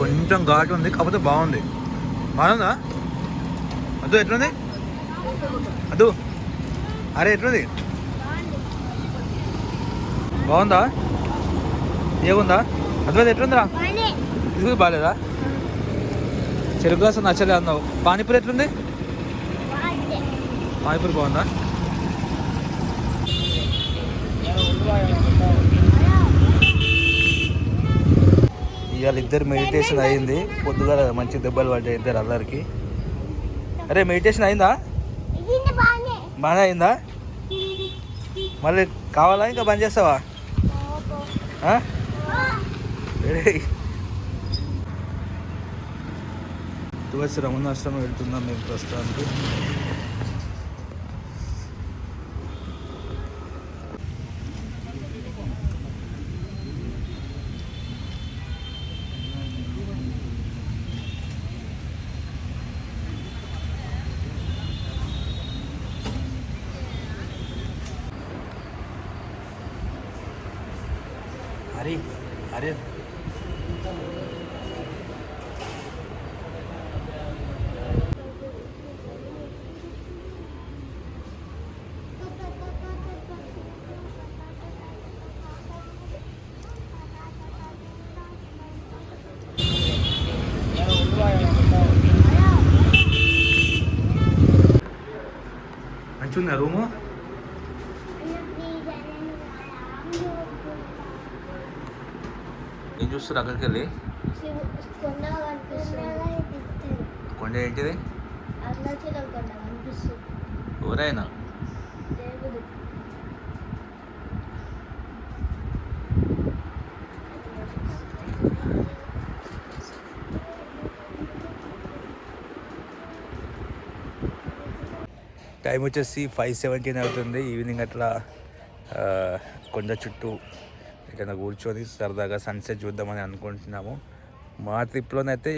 కొంచెం ఘాటు ఉంది, కాకపోతే బాగుంది. బాగుందా అదు? ఎట్లుంది అదు? అరే ఎట్లుంది? బాగుందా? ఏముందా అదు? అది ఎట్లుందిరా? ఇది బాగాలేదా? చెరుకు రసం నచ్చలే అన్నావు. పానీపూరి ఎట్లుంది? పానీపూరి బాగుందా? ఇవాళ ఇద్దరు మెడిటేషన్ అయింది. పొద్దుగా మంచి దెబ్బలు పడ్డాయి ఇద్దరు అల్లరికి. అరే మెడిటేషన్ అయిందా? బాగానే అయిందా? మళ్ళీ కావాలా ఇంకా బంద్ చేస్తావా? తులసి రమణాశ్రమం వెళ్తున్నాం మేము ప్రస్తుతానికి. అరే అరే మంచిగా ఉందా రూము? ఏం చూస్తారు అక్కడికి వెళ్ళి? కొండ ఏంటిది? ఎవరైనా టైం వచ్చేసి 5:17 అవుతుంది. ఈవినింగ్ అట్లా కొండ చుట్టూ ఎక్కడైనా కూర్చొని సరదాగా సన్సెట్ చూద్దామని అనుకుంటున్నాము. మా ట్రిప్లోనైతే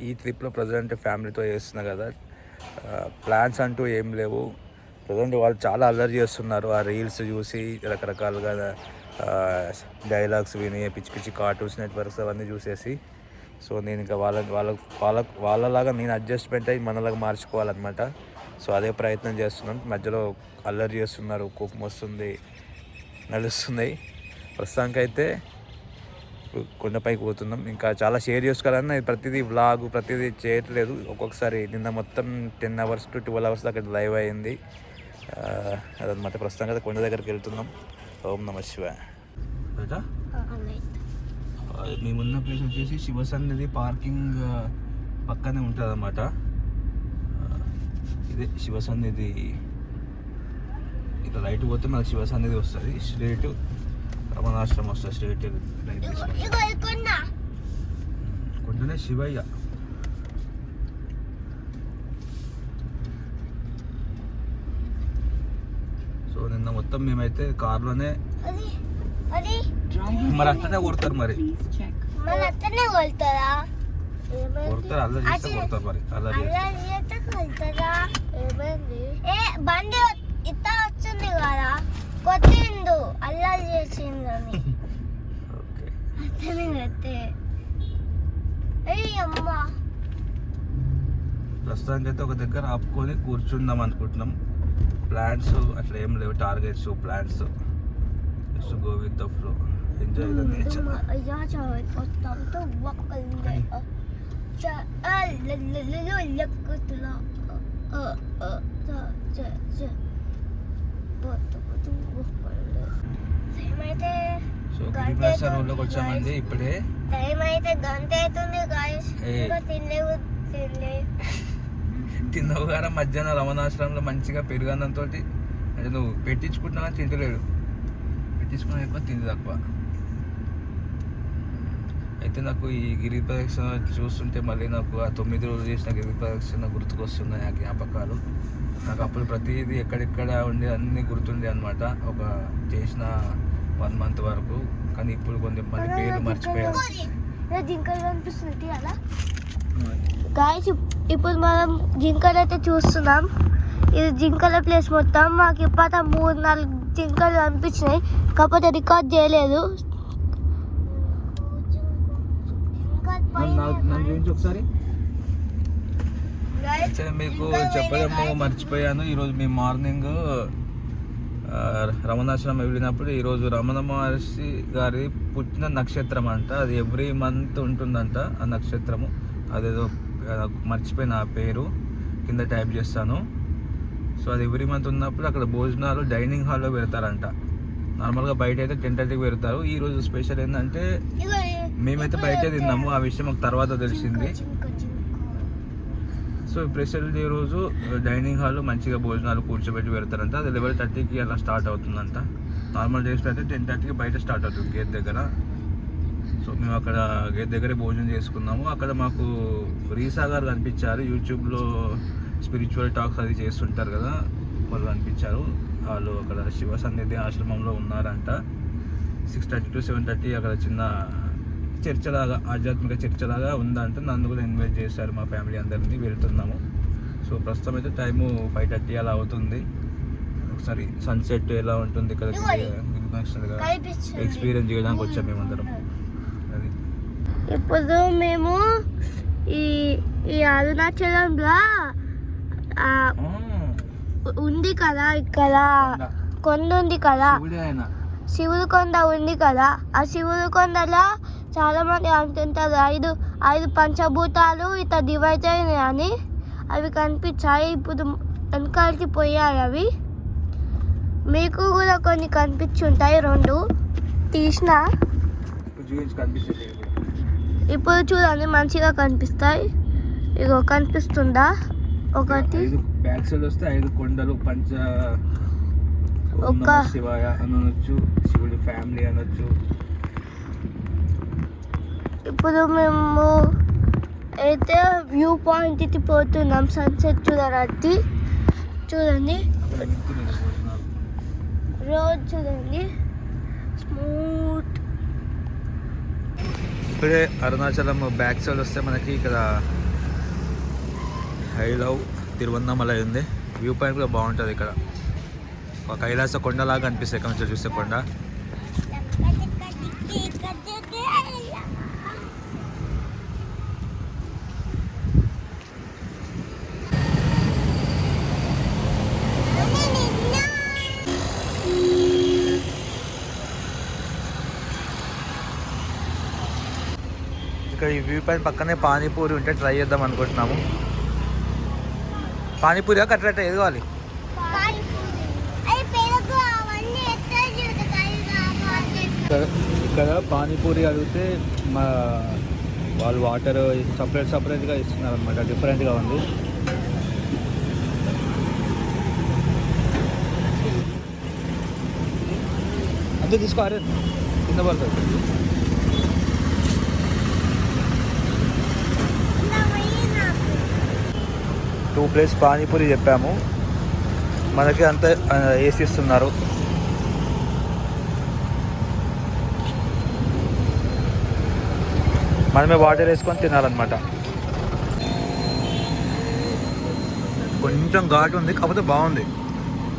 ఈ ట్రిప్లో ప్రజెంట్ ఫ్యామిలీతో చేస్తున్నా కదా, ప్లాన్స్ అంటూ ఏం లేవు. ప్రజెంట్ వాళ్ళు చాలా అల్లరి చేస్తున్నారు. ఆ రీల్స్ చూసి రకరకాలుగా డైలాగ్స్ విని పిచ్చి పిచ్చి కార్టూన్స్ నెట్వర్క్స్ అవన్నీ చూసేసి, సో నేను ఇంకా వాళ్ళలాగా నేను అడ్జస్ట్మెంట్ అయ్యి మనలాగా మార్చుకోవాలన్నమాట. సో అదే ప్రయత్నం చేస్తున్నాం. మధ్యలో అల్లరి చేస్తున్నారు, కోపం వస్తుంది, నడుస్తున్నాయి. ప్రస్తుతానికి అయితే కొండపైకి పోతున్నాం. ఇంకా చాలా షేర్ చేసుకోవాలన్నా ప్రతిదీ వ్లాగ్ ప్రతిదీ చేయట్లేదు. ఒక్కొక్కసారి నిన్న మొత్తం 10 hours to 12 hours దాకా లైవ్ అయింది. అదనమాట. ప్రస్తుతానికి అయితే కొండ దగ్గరికి వెళ్తున్నాం. ఓం నమః శివాయ. మేమున్న ప్లేస్ వచ్చేసి శివసన్నిధి పార్కింగ్ పక్కనే ఉంటుంది అన్నమాట. ఇదే శివసన్నిధి. ఇట్లా రైట్ పోతే మనకు శివసన్నిధి వస్తుంది. స్ట్రేట్ రమణాశ్రమం వస్తుంది. స్ట్రేట్ రైట్ కొండనే శివయ్య. సో నిన్న మొత్తం మేమైతే కార్లోనే మరి అట్లనే కొడతారు. మరి కొడతారు, అల్లరి చేస్తే కొడతారు. మరి అల్లరి బండి ఇట్లా వచ్చింది కదా, కొట్టిండు, అల్లరి చేసిందని. ప్రస్తుతానికి అయితే ఒక దగ్గర ఆపుకొని కూర్చుందాం అనుకుంటున్నాం. ప్లాన్స్ అట్లా ఏం లేవు, targets plans. Just go with the flow, enjoy the nature. So Giriprasad రోడ్లోకి వచ్చామండి ఇప్పుడే. టైం అయితే గంట అవుతుంది గాయ్స్. తిన్నావు కదా మధ్యాహ్నం రమణాశ్రమంలో మంచిగా పెరుగన్నంతో. అంటే నువ్వు పెట్టించుకుంటున్నా తింటలేడు, పెట్టించుకున్నా ఎక్కువ తిండి తక్కువ. అయితే నాకు ఈ గిరి ప్రదక్షిణ చూస్తుంటే మళ్ళీ నాకు ఆ 9 రోజులు చేసిన గిరి ప్రదక్షిణ గుర్తుకొస్తున్నాయి. ఆ జ్ఞాపకాలు నాకు అప్పుడు ప్రతిదీ ఎక్కడెక్కడ ఉండి అన్నీ గుర్తుండే అనమాట, ఒక చేసిన 1 month వరకు. కానీ ఇప్పుడు కొంచెం మళ్ళీ పేర్లు మర్చిపోయాను. గాయ్స్ ఇప్పుడు మనం జింకలు అయితే చూస్తున్నాం. ఇది జింకల ప్లేస్ మొత్తం. మాకు ఇప్పుడు 3-4 జింకలు అనిపించినాయి, కాకపోతే రికార్డ్ చేయలేదు. నన్ను చూపించి ఒకసారి. మీకు చెప్పడము మర్చిపోయాను. ఈరోజు మేము మార్నింగ్ రమణాశ్రమం వెళ్ళినప్పుడు ఈరోజు రమణ మహర్షి గారి పుట్టిన నక్షత్రం అంట. అది ఎవ్రీ మంత్ ఉంటుందంట ఆ నక్షత్రము. అదేదో మర్చిపోయిన ఆ పేరు, కింద టైప్ చేస్తాను. సో అది ఎవ్రీ మంత్ ఉన్నప్పుడు అక్కడ భోజనాలు డైనింగ్ హాల్లో పెడతారంట. నార్మల్గా బయట అయితే 10:30కి పెడతారు. ఈరోజు స్పెషల్ ఏంటంటే మేమైతే బయటే తిన్నాము. ఆ విషయం మాకు తర్వాత తెలిసింది. సో స్పెషల్ డే రోజు డైనింగ్ హాల్లో మంచిగా భోజనాలు కూర్చోబెట్టి పెడతారంట. అది 11:30కి అలా స్టార్ట్ అవుతుందంట. నార్మల్ డేస్లో అయితే 10:30కి బయట స్టార్ట్ అవుతుంది గేట్ దగ్గర. సో మేము అక్కడ గేట్ దగ్గరే భోజనం చేసుకున్నాము. అక్కడ మాకు రీసా గారు కనిపించారు. యూట్యూబ్లో స్పిరిచువల్ టాక్స్ అది చేస్తుంటారు కదా, వాళ్ళు కనిపించారు. వాళ్ళు అక్కడ శివ సన్నిధి ఆశ్రమంలో ఉన్నారంట. 6:30 to 7:30 అక్కడ చిన్న చర్చలాగా, ఆధ్యాత్మిక చర్చలాగా ఉందంటే. నన్ను కూడా ఇన్వైట్ చేశారు, మా ఫ్యామిలీ అందరినీ. వెళ్తున్నాము. సో ప్రస్తుతం అయితే టైము 5:30 అలా అవుతుంది. ఒకసారి సన్సెట్ ఎలా ఉంటుంది ఇక్కడ ఎక్స్పీరియన్స్ చేయడానికి వచ్చాము మేమందరం. అది ఇప్పుడు మేము ఈ అరుణాచలంలో ఉంది కదా, ఇక్కడ కొండ ఉంది కదా, శివుడు కొండ ఉంది కదా. ఆ శివుడు కొండలో చాలా మంది అంటుంటారు 5 పంచభూతాలు ఇట్లా డివైడ్ అయినాయి అని. అవి కనిపించాయి. ఇప్పుడు వెనకాలకి పోయాయి అవి. మీకు కూడా కొన్ని కనిపించుంటాయి. 2 తీసిన ఇప్పుడు చూడండి, మంచిగా కనిపిస్తాయి. ఇగో కనిపిస్తుందా? ఒకటి బ్యాక్ సైడ్ వస్తే 5 కొండలు, ఒక శివాయ అనొచ్చు, శివుడి ఫ్యామిలీ అనొచ్చు. ఇప్పుడు మేము అయితే వ్యూ పాయింట్కి పోతున్నాం సన్సెట్ చూడడానికి. చూడండి రోడ్, చూడండి స్మూత్. ఇప్పుడే అరుణాచలం బ్యాక్ సైడ్ వస్తే మనకి ఇక్కడ ఐ లవ్ తిరువన్నామలై ఉంది. వ్యూ పాయింట్ కూడా బాగుంటుంది. ఇక్కడ ఒక కైలాస కొండలాగా అనిపిస్తుంది ఇక్కడ నుంచి చూస్తే కొండ. ఇక్కడ ఈ వ్యూ పాయింట్ పక్కనే పానీపూరి ఉంటే ట్రై చేద్దాం అనుకుంటున్నాము. పానీపూరియా కట్లెట్ ఏది కావాలి? ఇక్కడ పానీపూరి అడిగితే వాళ్ళు వాటర్ సపరేట్గా ఇస్తున్నారు అనమాట. డిఫరెంట్గా ఉంది. అంతే తీసుకోరే, కింద పడుతుంది. టూ ప్లేట్స్ పానీపూరి చెప్పాము. మనకి అంత వేసి ఇస్తున్నారు. మనమే వాటర్ వేసుకొని తినాలన్నమాట. కొంచెం ఘాటు ఉంది, కాకపోతే బాగుంది.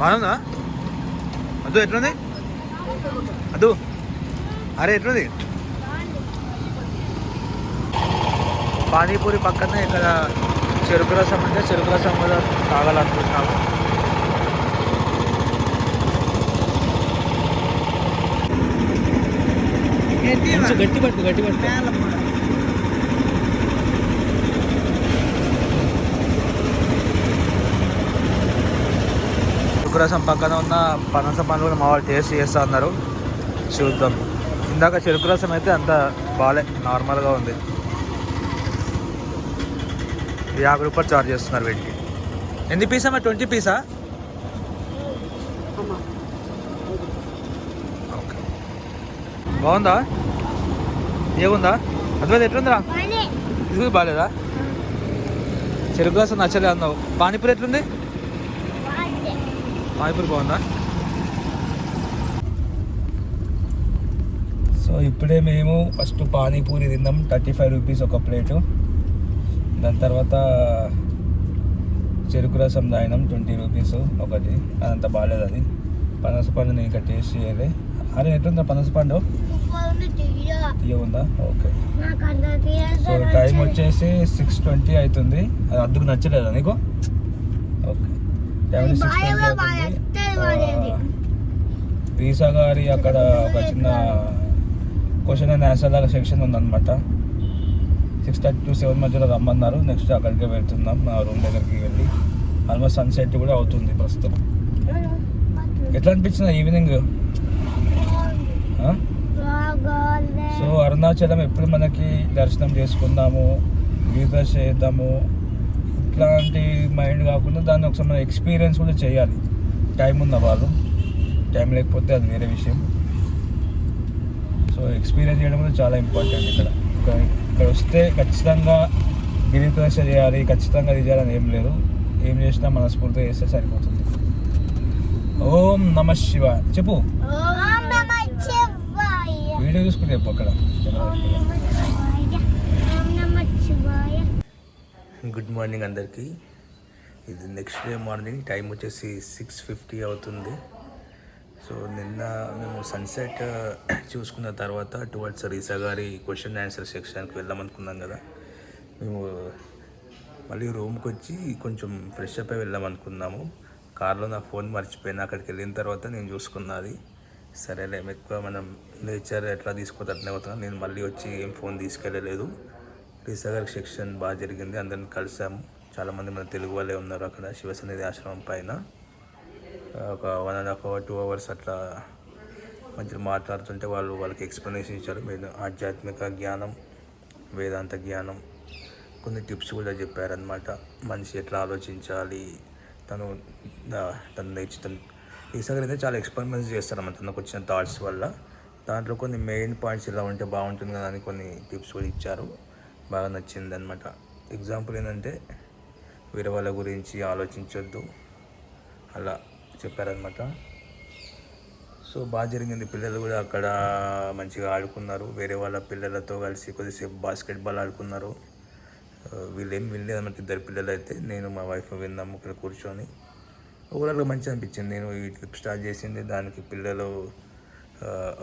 బాగుందా అదు? ఎట్లుంది అదు? అరే ఎట్లుంది? పానీపూరి పక్కనే ఇక్కడ చెరుకు రసం ఉంటే చెరుకు రసం కూడా తాగాలనుకుంటున్నాము. గట్టి పట్టు చెరుకు రసం పక్కన ఉన్న పనస పండ్లు కూడా మా వాళ్ళు టేస్ట్ చేస్తూ ఉన్నారు. చూద్దాం. ఇందాక చెరుకు రసం అయితే అంత బాగాలే, నార్మల్గా ఉంది. 50 రూపాయలు చార్జ్ చేస్తున్నారు వీటికి. ఎన్ని పీసా? 20 పీసా? ఓకే, బాగుందా? ఏముందా? అద్వైత ఎట్లుందిరా? ఇది బాగాలేదా? చెరుకు రసం నచ్చలే అన్నావు. పానీపూరి ఎట్లుంది? పానీపూరి బాగుందా? సో ఇప్పుడే మేము ఫస్ట్ పానీపూరి తిందాం. 35 రూపీస్ ఒక ప్లేటు. దాని తర్వాత చెరుకు రసం తాగినాం 20 రూపీస్ ఒకటి. అదంతా బాగాలేదు. అది పనస పండు నేను ఇంకా టేస్ట్ చేయలే. అరే ఎట్లుందా పనస పండు? తీయ ఉందా? ఓకే. నాకు అంత తీయదు. సో టైం వచ్చేసి 6:20 అవుతుంది. అది అద్దుకు నచ్చలేదా నీకు? ఓకే, టైం 6:20 అవుతుంది. రీసా గారి అక్కడ ఒక చిన్న క్వశ్చన్ అండ్ ఆన్సర్ లాగా సెక్షన్ ఉందన్నమాట. 6:30 to 7 మధ్యలో రమ్మన్నారు. నెక్స్ట్ అక్కడికే వెళ్తున్నాం, నా రూమ్ దగ్గరికి వెళ్ళి. ఆల్మోస్ట్ సన్సెట్ కూడా అవుతుంది ప్రస్తుతం. ఎట్లా అనిపించింది ఈవినింగ్? సో అరుణాచలం ఎప్పుడు మనకి దర్శనం చేసుకుందాము, రీసెర్చ్ చేద్దాము, ఇట్లాంటి మైండ్ కాకుండా దాన్ని ఒకసారి మనం ఎక్స్పీరియన్స్ కూడా చేయాలి. టైం ఉన్న వాళ్ళు, టైం లేకపోతే అది వేరే విషయం. సో ఎక్స్పీరియన్స్ చేయడం కూడా చాలా ఇంపార్టెంట్. ఇక్కడ వస్తే ఖచ్చితంగా గిరిప్రదక్ష చేయాలి, ఖచ్చితంగా ఇది చేయాలని ఏం లేదు. ఏం చేసినా మనస్ఫూర్తిగా చేస్తే సరిపోతుంది. ఓం నమ శివాయ చెప్పు. వీడియో చూసుకుంటే చెప్పు అక్కడ. గుడ్ మార్నింగ్ అందరికీ. ఇది నెక్స్ట్ డే మార్నింగ్, టైం వచ్చేసి 6:50 అవుతుంది. సో నిన్న మేము సన్సెట్ చూసుకున్న తర్వాత టువర్డ్స్ రీసా గారి క్వశ్చన్ ఆన్సర్ సెక్షన్కి వెళ్దామనుకున్నాం కదా. మేము మళ్ళీ రూమ్కి వచ్చి కొంచెం ఫ్రెష్ అప్ అయి వెళ్దామనుకున్నాము. కార్లో నా ఫోన్ మర్చిపోయినా. అక్కడికి వెళ్ళిన తర్వాత నేను చూసుకున్నది. సరేలే, ఎక్కువ మనం నేచర్ ఎట్లా తీసుకుపోతే అట్లనే అవుతున్నాం. నేను మళ్ళీ వచ్చి ఏం ఫోన్ తీసుకెళ్ళలేదు. రీసా గారి సెక్షన్ బాగా జరిగింది, అందరిని కలిసాము. చాలామంది మన తెలుగు వాళ్ళే ఉన్నారు అక్కడ శివసన్నిధి ఆశ్రమం పైన. ఒక 1.5 hours 2 hours అట్లా మధ్యలో మాట్లాడుతుంటే వాళ్ళకి ఎక్స్ప్లెనేషన్ ఇచ్చారు. ఆధ్యాత్మిక జ్ఞానం, వేదాంత జ్ఞానం, కొన్ని టిప్స్ కూడా చెప్పారనమాట. మనిషి ఎట్లా ఆలోచించాలి, తను నేర్చుతాను. ఈసారి అయితే చాలా ఎక్స్పెరిమెంట్స్ చేస్తారన్నమాట తనకు వచ్చిన థాట్స్ వల్ల. దాంట్లో కొన్ని మెయిన్ పాయింట్స్ ఇలా ఉంటే బాగుంటుంది కదా అని కొన్ని టిప్స్ కూడా ఇచ్చారు. బాగా నచ్చింది అనమాట. ఎగ్జాంపుల్ ఏంటంటే వేరే వాళ్ళ గురించి ఆలోచించొద్దు అలా చెప్పారనమాట. సో బాగా జరిగింది. పిల్లలు కూడా అక్కడ మంచిగా ఆడుకున్నారు. వేరే వాళ్ళ పిల్లలతో కలిసి కొద్దిసేపు బాస్కెట్బాల్ ఆడుకున్నారు. వీళ్ళేం వినలేదన్నమాట. 2 పిల్లలు అయితే, నేను మా వైఫ్ విన్నాము ఇక్కడ కూర్చొని. ఓవరాల్గా మంచిగా అనిపించింది. నేను ఈ ట్రిప్ స్టార్ట్ చేసింది దానికి. పిల్లలు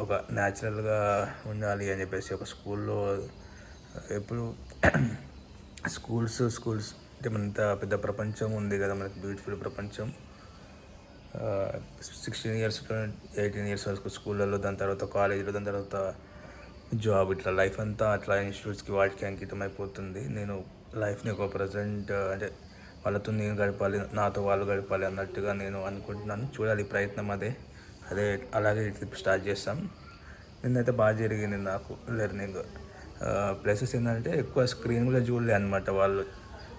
ఒక న్యాచురల్గా ఉండాలి అని చెప్పేసి ఒక స్కూల్లో ఎప్పుడు స్కూల్స్ అంటే మనంత పెద్ద ప్రపంచం ఉంది కదా మనకి, బ్యూటిఫుల్ ప్రపంచం. 16 years 18 years వరకు స్కూళ్ళల్లో, దాని తర్వాత కాలేజీలో, దాని తర్వాత జాబ్, ఇట్లా లైఫ్ అంతా అట్లా ఇన్స్టిట్యూట్స్కి వాటికి అంకితం అయిపోతుంది. నేను లైఫ్ని ఒక ప్రజెంట్ అంటే వాళ్ళతో నేను గడపాలి, నాతో వాళ్ళు గడపాలి అన్నట్టుగా నేను అనుకుంటున్నాను. చూడాలి, ప్రయత్నం అదే అలాగే ట్రిప్ స్టార్ట్ చేస్తాం. నిన్నైతే బాగా జరిగింది నాకు లెర్నింగ్. ప్లేసెస్ ఏంటంటే ఎక్కువ స్క్రీన్ కూడా చూడలే అనమాట. వాళ్ళు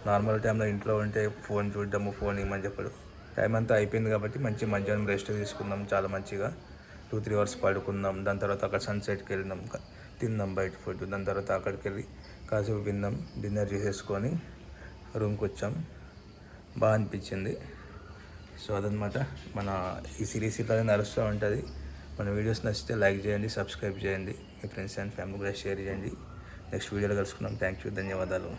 నార్మల్ టైంలో ఇంట్లో ఉంటే ఫోన్ చూడడము, ఫోన్ ఇవ్వమని చెప్పడం. టైం అంతా అయిపోయింది కాబట్టి మంచి మధ్యాహ్నం రెస్ట్ తీసుకున్నాం చాలా మంచిగా. 2-3 hours పడుకున్నాం. దాని తర్వాత అక్కడ సన్సెట్కి వెళ్ళినాం, తిన్నాం బయట ఫుడ్. దాని తర్వాత అక్కడికి వెళ్ళి కాసేపు విన్నాం, డిన్నర్ చేసేసుకొని రూమ్కి వచ్చాం. బాగా అనిపించింది. సో అదనమాట మన ఈ సిరీస్ ఇట్లానే నడుస్తూ ఉంటుంది. మన వీడియోస్ నచ్చితే లైక్ చేయండి, సబ్స్క్రైబ్ చేయండి, మీ ఫ్రెండ్స్ అండ్ ఫ్యామిలీ కూడా షేర్ చేయండి. నెక్స్ట్ వీడియోలో కలుసుకున్నాం. థ్యాంక్ యూ, ధన్యవాదాలు.